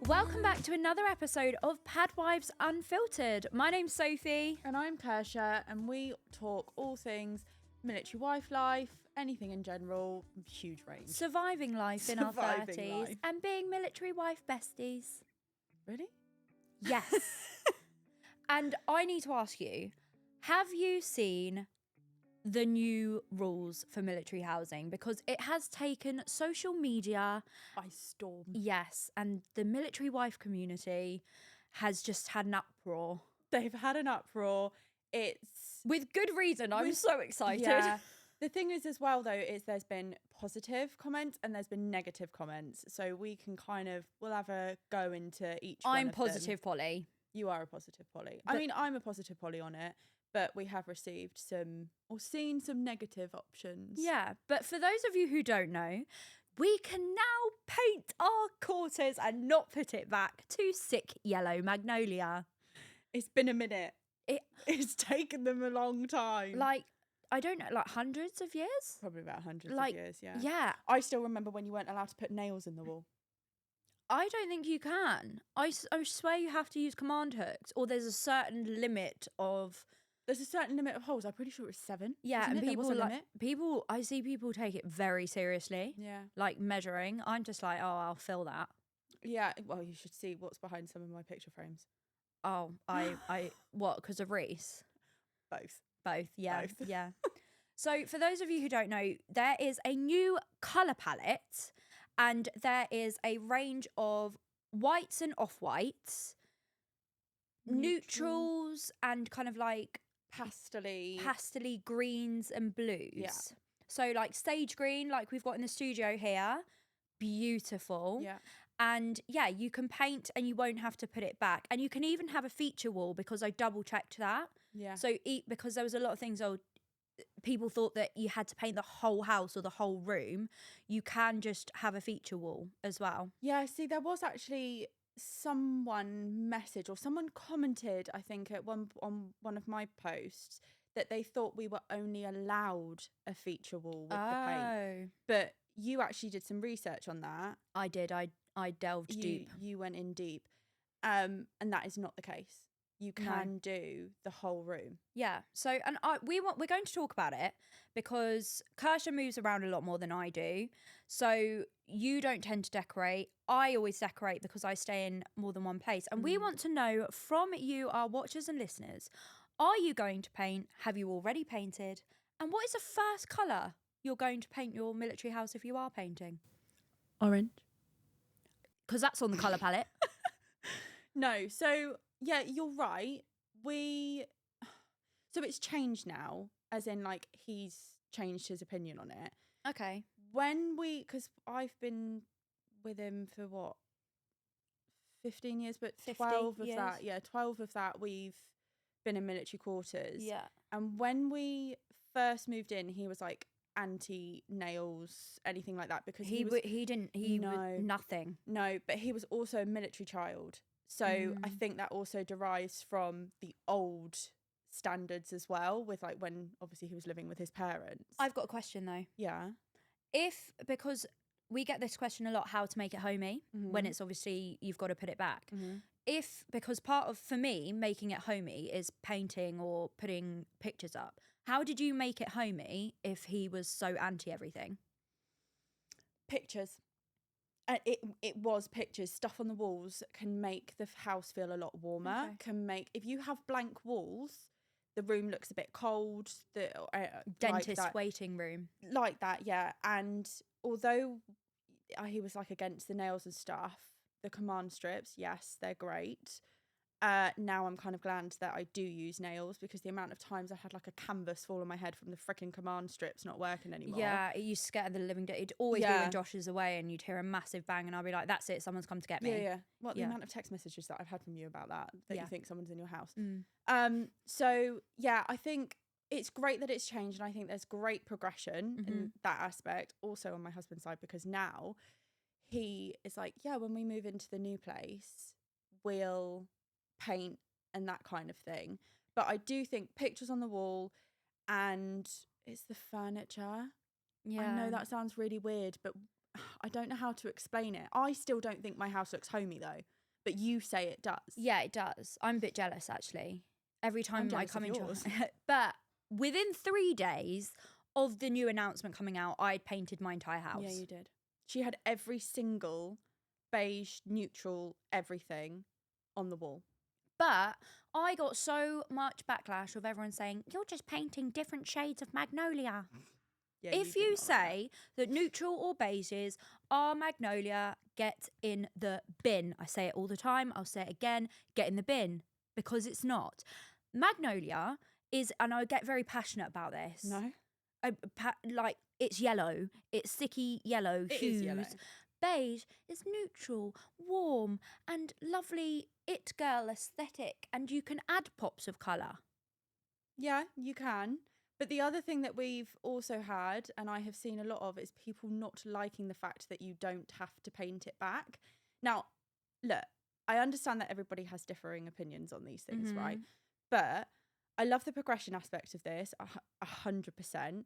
Welcome back to another episode of Padwives Unfiltered. My name's Sophie. And I'm Kersha, and we talk all things military wife life, anything in general, huge range. Surviving life in our 30s life. and being military wife besties. Really? Yes. And I need to ask you, have you seen the new rules for military housing? Because it has taken social media By storm. Yes, and the military wife community has just had an uproar. They've had an uproar. It's... With good reason. I'm so excited. Yeah. The thing is as well, though, is there's been positive comments and there's been negative comments. So we can we'll have a go into each one I'm of positive, them. Polly. You are a positive Polly. I mean, I'm a positive Polly on it, but we have received seen some negative options. Yeah, but for those of you who don't know, we can now paint our quarters and not put it back to sick yellow Magnolia. It's been a minute. It's taken them a long time. Like, I don't know, like hundreds of years? Probably about hundreds of years, yeah. Yeah. I still remember when you weren't allowed to put nails in the wall. I don't think you can. I swear you have to use command hooks, or there's a certain limit of... There's a certain limit of holes. I'm pretty sure it's 7. Yeah, and people I see people take it very seriously. Yeah. Like measuring. I'm just like, oh, I'll fill that. Yeah, well, you should see what's behind some of my picture frames. Oh, what, because of Reese? Both, yeah, Both. yeah. So for those of you who don't know, there is a new colour palette and there is a range of whites and off-whites, neutrals and kind of like pastely greens and blues. Yeah. So like sage green, like we've got in the studio here, beautiful. Yeah. And yeah, you can paint and you won't have to put it back. And you can even have a feature wall because I double checked that. Yeah. So because there was a lot of things, people thought that you had to paint the whole house or the whole room. You can just have a feature wall as well. Yeah, see, there was actually someone commented, I think, on one of my posts that they thought we were only allowed a feature wall with the paint. But you actually did some research on that. I did. I delved deep. You went in deep. And that is not the case. You can do the whole room. Yeah. So, and we're going to talk about it because Kersha moves around a lot more than I do. So you don't tend to decorate. I always decorate because I stay in more than one place. And we want to know from you, our watchers and listeners, are you going to paint? Have you already painted? And what is the first colour you're going to paint your military house if you are painting? Orange. Because that's on the colour palette. No, so... Yeah, you're right. So it's changed now, as in like he's changed his opinion on it. Okay. Because I've been with him for what, 15 years, but 12 of that, 12 of that we've been in military quarters. Yeah. And when we first moved in, he was like anti nails, anything like that, because he was nothing. No, but he was also a military child. So I think that also derives from the old standards as well, with like when obviously he was living with his parents. I've got a question though. Yeah. Because we get this question a lot, how to make it homey when it's obviously you've got to put it back. Because part of, for me, making it homey is painting or putting pictures up. How did you make it homey if he was so anti everything? Pictures. It was pictures. Stuff on the walls can make the house feel a lot warmer. Okay. If you have blank walls, the room looks a bit cold. Dentist like waiting room. Like that, yeah. And although he was like against the nails and stuff, the command strips, yes, they're great. Now I'm kind of glad that I do use nails, because the amount of times I had like a canvas fall on my head from the freaking command strips not working anymore. Yeah, it used to scare the living day. It'd always be when Josh is away and you'd hear a massive bang and I'd be like, that's it, someone's come to get me. Yeah. Well, the amount of text messages that I've had from you about that you think someone's in your house. So yeah, I think it's great that it's changed, and I think there's great progression in that aspect. Also on my husband's side, because now he is like, yeah, when we move into the new place, we'll paint and that kind of thing. But I do think pictures on the wall, and it's the furniture. Yeah, I know that sounds really weird, but I don't know how to explain it. I still don't think my house looks homey though, but you say it does. Yeah, it does. I'm a bit jealous actually. Every time I come into yours. but within 3 days of the new announcement coming out, I'd painted my entire house. Yeah, you did. She had every single beige, neutral, everything on the wall. But I got so much backlash of everyone saying, you're just painting different shades of Magnolia. Yeah, If you say that neutral or beiges are Magnolia, get in the bin. I say it all the time. I'll say it again. Get in the bin, because it's not. Magnolia is, and I get very passionate about this. No. Like, it's yellow. It's sticky yellow It hues. is yellow. Beige is neutral, warm, and lovely it girl aesthetic. And you can add pops of colour. Yeah, you can. But the other thing that we've also had, and I have seen a lot of, is people not liking the fact that you don't have to paint it back. Now, look, I understand that everybody has differing opinions on these things, right? But I love the progression aspect of this, 100%.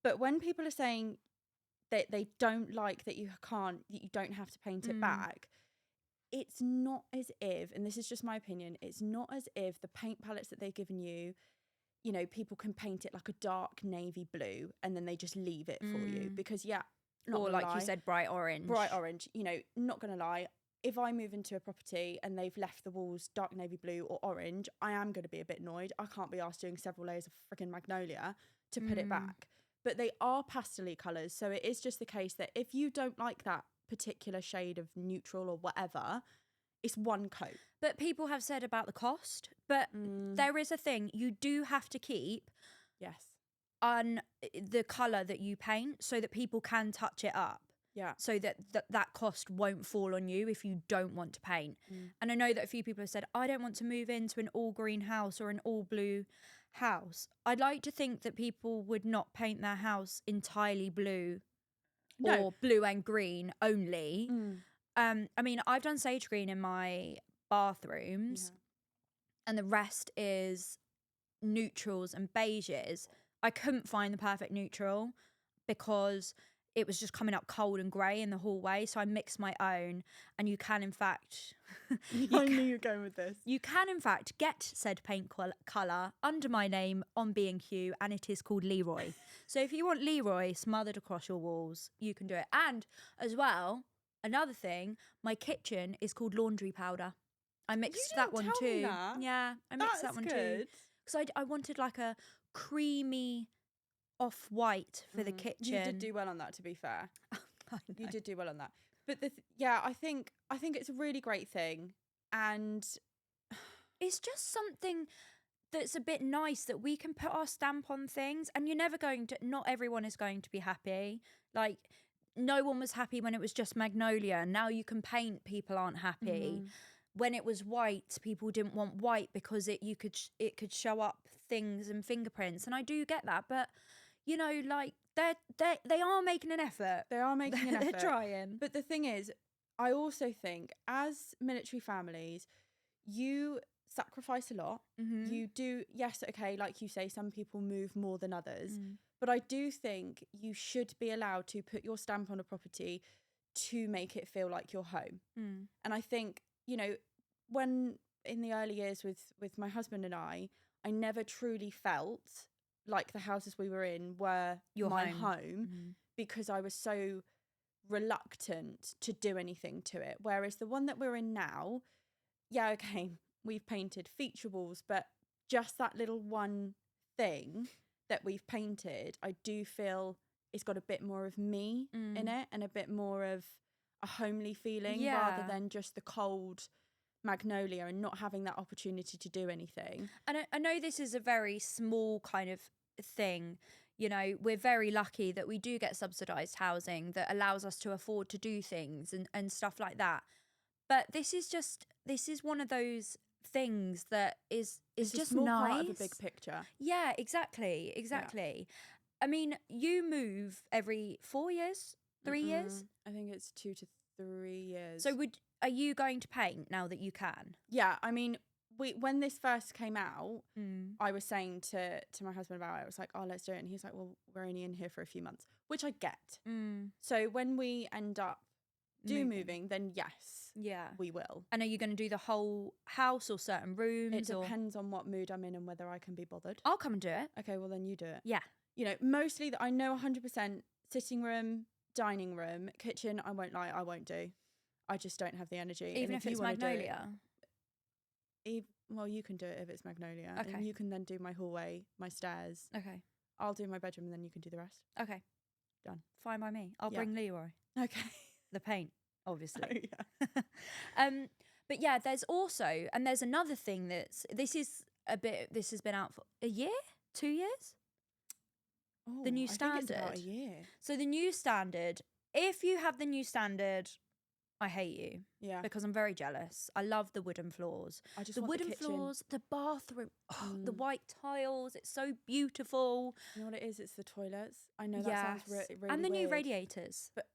But when people are saying that they don't like that you don't have to paint it back, it's not as if, and this is just my opinion, it's not as if the paint palettes that they've given you, you know, people can paint it like a dark navy blue and then they just leave it for you. Because, or like you said, bright orange. Bright orange, you know, not going to lie. If I move into a property and they've left the walls dark navy blue or orange, I am going to be a bit annoyed. I can't be asked doing several layers of freaking Magnolia to put it back. But they are pastel-y colours, so it is just the case that if you don't like that particular shade of neutral or whatever, it's one coat. But people have said about the cost, but there is a thing, you do have to keep on the colour that you paint so that people can touch it up. Yeah. So that cost won't fall on you if you don't want to paint. And I know that a few people have said, I don't want to move into an all green house or an all blue house. I'd like to think that people would not paint their house entirely blue or blue and green only. I mean, I've done sage green in my bathrooms and the rest is neutrals and beiges. I couldn't find the perfect neutral because it was just coming up cold and grey in the hallway, so I mixed my own. And you can, in fact... I knew you were going with this. You can, in fact, get said paint colour under my name on B&Q, and it is called Leroy. So if you want Leroy smothered across your walls, you can do it. And, as well, another thing, my kitchen is called laundry powder. I mixed that one too. That. Yeah, I mixed that one too. Because I wanted like a creamy... off-white for the kitchen. You did do well on that, to be fair. You did do well on that. But I think it's a really great thing, and it's just something that's a bit nice that we can put our stamp on things. And not everyone is going to be happy. Like, no one was happy when it was just Magnolia. Now you can paint, people aren't happy. When it was white, people didn't want white because it could show up things and fingerprints. And I do get that, but you know, like they are making an effort. They are making an effort. They're trying. But the thing is, I also think as military families, you sacrifice a lot. You do, yes, okay, like you say, some people move more than others. But I do think you should be allowed to put your stamp on a property to make it feel like your home. And I think, you know, when in the early years with my husband and I never truly felt like the houses we were in were my home because I was so reluctant to do anything to it. Whereas the one that we're in now, yeah, okay, we've painted feature walls, but just that little one thing that we've painted, I do feel it's got a bit more of me in it and a bit more of a homely feeling rather than just the cold Magnolia and not having that opportunity to do anything. And I know this is a very small kind of thing. You know, we're very lucky that we do get subsidised housing that allows us to afford to do things and stuff like that. But this is one of those things that is just more nice. Part of a big picture. Yeah, exactly. Yeah. I mean, you move every 4 years, 3 years? I think it's 2 to 3 years. So are you going to paint now that you can? Yeah, I mean, when this first came out, I was saying to my husband about it. I was like, oh, let's do it. And he's like, well, we're only in here for a few months, which I get. So when we end up moving, then yes, we will. And are you going to do the whole house or certain rooms? It depends on what mood I'm in and whether I can be bothered. I'll come and do it. Okay, well then you do it. Yeah. You know, mostly I know 100% sitting room, dining room, kitchen, I won't lie, I won't do. I just don't have the energy. Even if it's Magnolia? Well, you can do it if it's Magnolia. Okay. And you can then do my hallway, my stairs. Okay. I'll do my bedroom and then you can do the rest. Okay. Done. Fine by me. I'll bring Leroy. Okay. The paint, obviously. Oh, yeah. But yeah, there's also, and there's another thing this has been out for a year, 2 years? Oh, the new I standard. think it's about a year. So the new standard, if you have the new standard, I hate you. Yeah. Because I'm very jealous. I love the wooden floors. I just the want wooden the kitchen. floors, the bathroom, the white tiles. It's so beautiful. You know what it is? It's the toilets. I know that sounds really and the weird. new radiators. But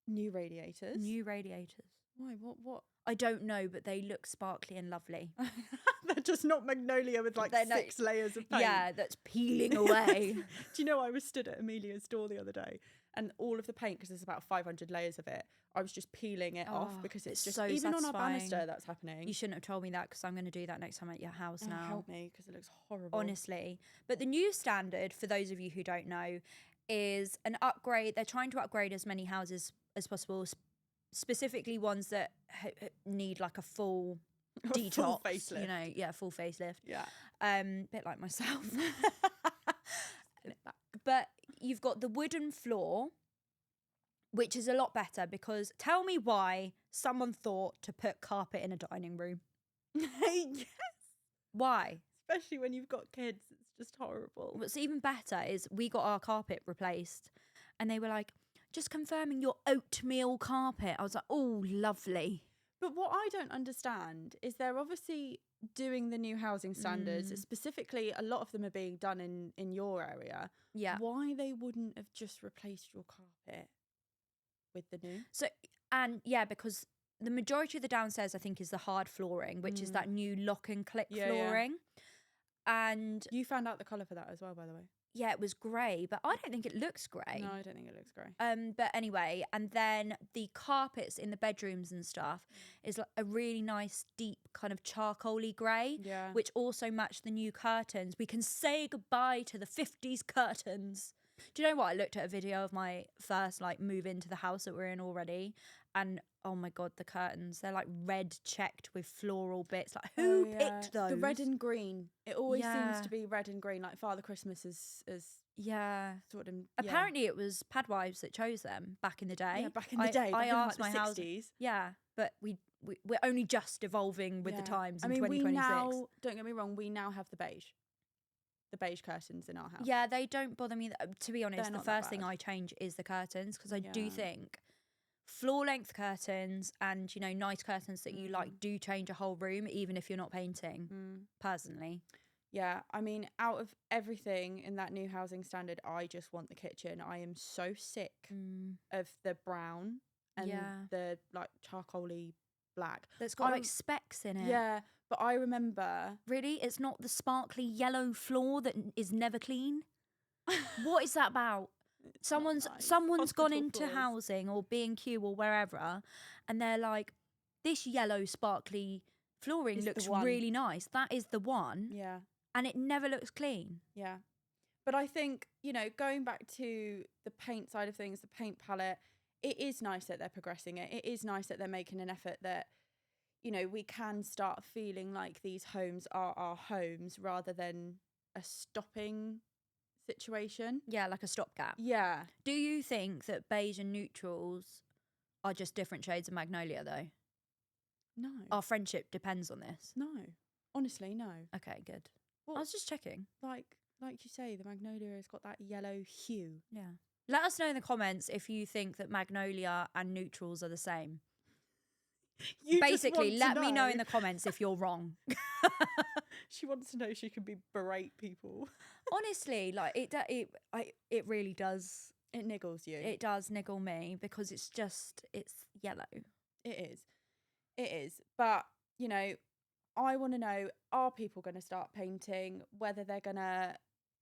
new radiators? New radiators. Why? What? I don't know, but they look sparkly and lovely. They're just not Magnolia with like 6 layers of paint. Yeah, that's peeling away. Do you know I was stood at Amelia's store the other day and all of the paint, because there's about 500 layers of it, I was just peeling it off because it's just, so even on our satisfying. banister that's happening. You shouldn't have told me that because I'm going to do that next time at your house now. Help me, because it looks horrible. Honestly. But the new standard, for those of you who don't know, is an upgrade. They're trying to upgrade as many houses as possible, specifically ones that need like a full detox, full facelift. You know, full facelift. Yeah. Bit like myself. But you've got the wooden floor, which is a lot better, because tell me why someone thought to put carpet in a dining room. Yes. Why? Especially when you've got kids, it's just horrible. What's even better is we got our carpet replaced and they were like, just confirming your oatmeal carpet. I was like, oh, lovely. But what I don't understand is they're obviously doing the new housing standards. Specifically, a lot of them are being done in your area. Yeah. Why they wouldn't have just replaced your carpet with the new? So, and yeah, because the majority of the downstairs, I think, is the hard flooring, which is that new lock and click flooring. Yeah. And you found out the colour for that as well, by the way. Yeah, it was grey, but I don't think it looks grey. No, I don't think it looks grey. But anyway, and then the carpets in the bedrooms and stuff is like a really nice, deep kind of charcoaly grey, which also match the new curtains. We can say goodbye to the 50s curtains. Do you know what? I looked at a video of my first like move into the house that we're in already, and oh my god, the curtains, they're like red checked with floral bits. Like, who picked those? The red and green. It always seems to be red and green. Like Father Christmas is sort of. Apparently, it was Padwives that chose them back in the day. Yeah, back in the day. I asked like my house. Yeah, but we're only just evolving with the times in 2026. We now, don't get me wrong, we now have the beige curtains in our house. Yeah, they don't bother me. To be honest, the first thing bad. I change is the curtains, because I do think floor length curtains and, you know, nice curtains that you like do change a whole room, even if you're not painting, personally. Yeah, I mean, out of everything in that new housing standard, I just want the kitchen. I am so sick of the brown and the like charcoaly black. That's got like specks in it. Yeah, but I remember... Really? It's not the sparkly yellow floor that is never clean? What is that about? Someone's gone into housing or B&Q or wherever, and they're like, this yellow sparkly flooring looks really nice. That is the one. Yeah. And it never looks clean. Yeah. But I think, you know, going back to the paint side of things, the paint palette, it is nice that they're progressing it. It is nice that they're making an effort that, you know, we can start feeling like these homes are our homes rather than a stopping situation. Yeah, like a stopgap. Yeah. Do you think that beige and neutrals are just different shades of Magnolia, though? No. Our friendship depends on this. No. Honestly, no. Okay, good. Well, I was just checking. Like you say, the Magnolia has got that yellow hue. Yeah. Let us know in the comments if you think that Magnolia and neutrals are the same. Basically, let me know in the comments if you're wrong. She wants to know she can berate people. Honestly, like it really does. It niggles you. It does niggle me because it's yellow. It is. But, you know, I want to know, are people going to start painting, whether they're going to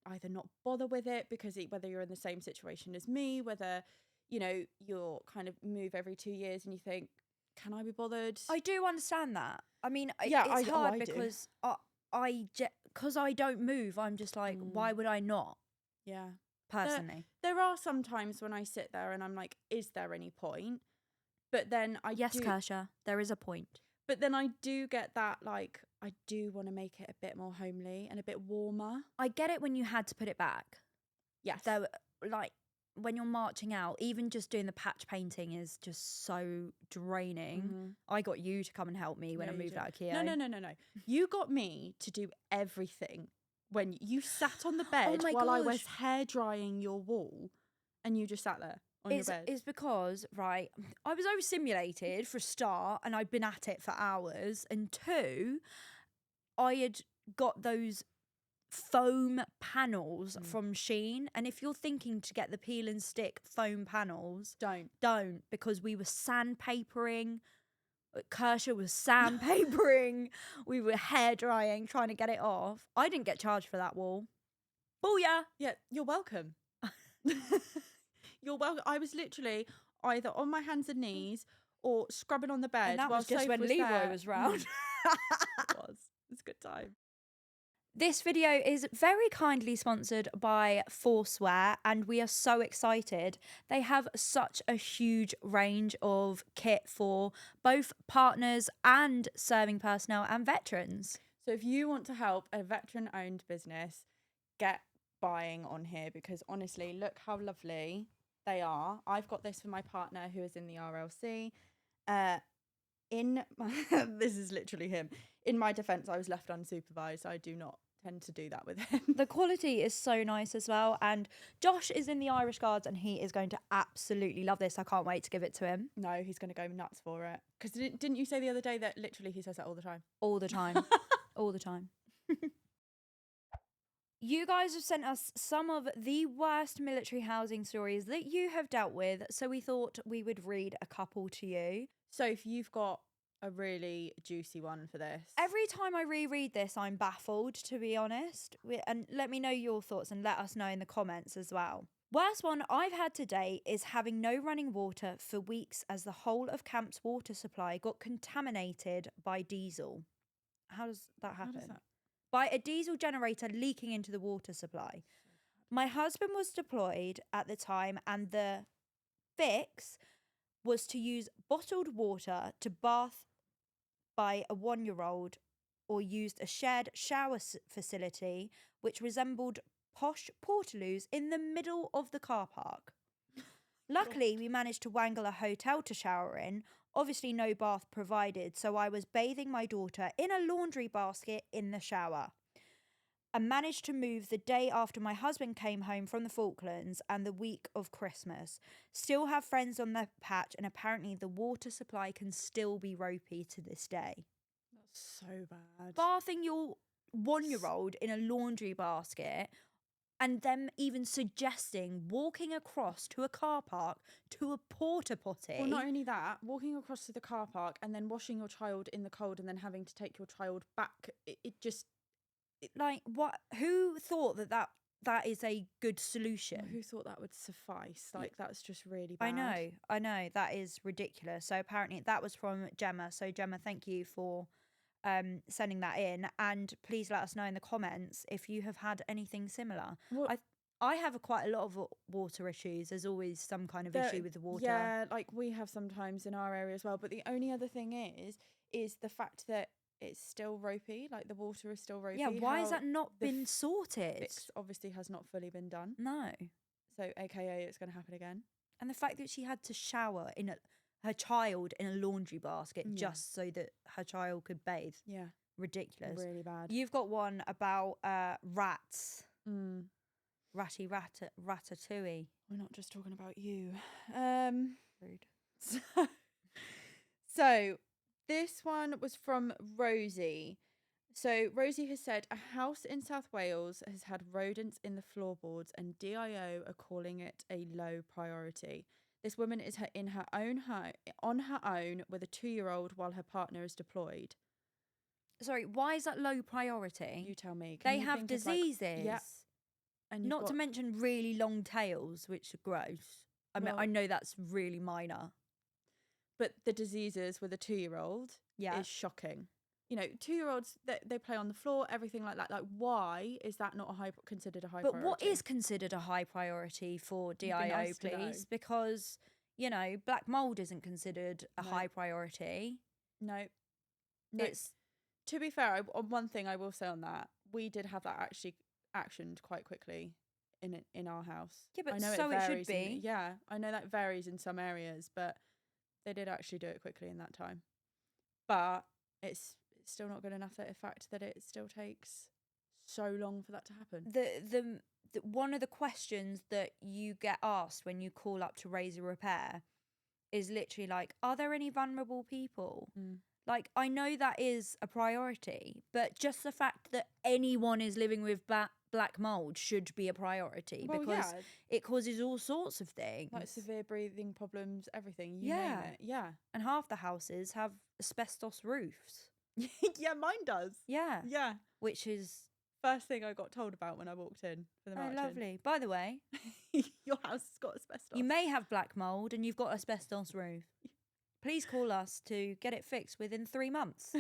either not bother with it because whether you're in the same situation as me, whether, you know, you're kind of move every 2 years and you think, can I be bothered? I do understand that. I mean, Yeah, it's hard I do. because because I don't move, I'm just like, why would I not? Yeah. Personally. There are some times when I sit there and I'm like, is there any point? But then Yes, Kersha, there is a point. But then I do get that, like, I do want to make it a bit more homely and a bit warmer. I get it when you had to put it back. Yes. Though, like, when you're marching out, even just doing the patch painting is just so draining. I got you to come and help me when I moved out of Keogh. No. You got me to do everything when you sat on the bed my while I gosh. was hair drying your wall and you just sat there on your bed. It's because, right, I was overstimulated for a start and I'd been at it for hours. And two, I had got those foam panels from Shein, and if you're thinking to get the peel and stick foam panels, don't, because we were sandpapering. Kersha was sandpapering. We were hair drying, trying to get it off. I didn't get charged for that wall. Booyah! Yeah, you're welcome. You're welcome. I was literally either on my hands and knees or scrubbing on the bed. And that was just when Leroy was round. It was. It's a good time. This video is very kindly sponsored by Forcewear, and we are so excited. They have such a huge range of kit for both partners and serving personnel and veterans. So if you want to help a veteran-owned business, get buying on here, because honestly, look how lovely they are. I've got this for my partner who is in the RLC. This is literally him. In my defense, I was left unsupervised. I do not tend to do that with him. The quality is so nice as well, and Josh is in the Irish Guards and he is going to absolutely love this. I can't wait to give it to him. No, he's going to go nuts for it. Because didn't you say the other day that literally he says that all the time? All the time. All the time. You guys have sent us some of the worst military housing stories that you have dealt with, so we thought we would read a couple to you. So if you've got a really juicy one for this. Every time I reread this, I'm baffled, to be honest. And let me know your thoughts and let us know in the comments as well. Worst one I've had to date is having no running water for weeks as the whole of camp's water supply got contaminated by diesel. How does that happen? By a diesel generator leaking into the water supply. My husband was deployed at the time, and the fix was to use bottled water to bath by a 1-year-old, or used a shared shower facility which resembled posh portaloos in the middle of the car park. Luckily, we managed to wangle a hotel to shower in. Obviously, no bath provided, so I was bathing my daughter in a laundry basket in the shower. I managed to move the day after my husband came home from the Falklands and the week of Christmas. Still have friends on the patch, and apparently the water supply can still be ropey to this day. That's so bad. Bathing your 1-year-old in a laundry basket, and them even suggesting walking across to a car park to a porta potty. Well, not only that, walking across to the car park and then washing your child in the cold and then having to take your child back. Like, what? Who thought that is a good solution? Who thought that would suffice? Like, that's just really bad. I know. That is ridiculous. So apparently that was from Gemma. So Gemma, thank you for sending that in. And please let us know in the comments if you have had anything similar. Well, I have quite a lot of water issues. There's always some kind of issue with the water. Yeah, like we have sometimes in our area as well. But the only other thing is the fact that it's still ropey, like the water is still ropey. Yeah, why has that not been sorted? It obviously has not fully been done. No. So, AKA, it's going to happen again. And the fact that she had to shower in her child in a laundry basket just so that her child could bathe. Yeah. Ridiculous. Really bad. You've got one about rats. Ratatouille. We're not just talking about you. Rude. So this one was from Rosie. So Rosie has said a house in South Wales has had rodents in the floorboards and DIO are calling it a low priority. This woman is in her own home, on her own with a 2-year-old while her partner is deployed. Sorry, why is that low priority? You tell me. Can They you have think of, like, diseases. yeah, and you've Not to got, mention really long tails, which are gross. I mean, well, I know that's really minor. but the diseases with a 2-year-old Yeah. is shocking. You know, 2-year-olds, they play on the floor, everything like that. Like, why is that not considered a high But priority? what is considered a high priority for It'd be DIO, nice to know. please? Because, you know, black mold isn't considered a No. high priority. No. It's To be fair, on one thing I will say on that, we did have that actually actioned quite quickly in our house. Yeah, but I know so it should varies be. yeah, I know that varies in some areas, but they did actually do it quickly in that time. But it's still not good enough, that the fact that it still takes so long for that to happen. The one of the questions that you get asked when you call up to raise a repair is literally like, are there any vulnerable people? Like, I know that is a priority, but just the fact that anyone is living with black mold should be a priority, Well, because yeah, it causes all sorts of things. like severe breathing problems, everything, you Yeah. name it. Yeah. And half the houses have asbestos roofs. Yeah, mine does. Yeah. Yeah. Which is First thing I got told about when I walked in for the oh, march-in. lovely. By the way, Your house has got asbestos. you may have black mold and you've got asbestos roof. Please call us to get it fixed within 3 months.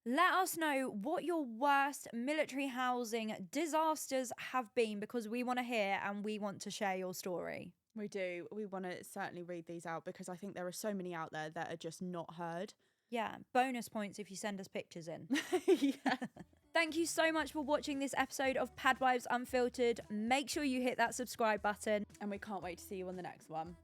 Let us know what your worst military housing disasters have been, because we want to hear and we want to share your story. We do. We want to certainly read these out, because I think there are so many out there that are just not heard. Yeah, bonus points if you send us pictures in. Yeah. Thank you so much for watching this episode of Padwives Unfiltered. Make sure you hit that subscribe button. And we can't wait to see you on the next one.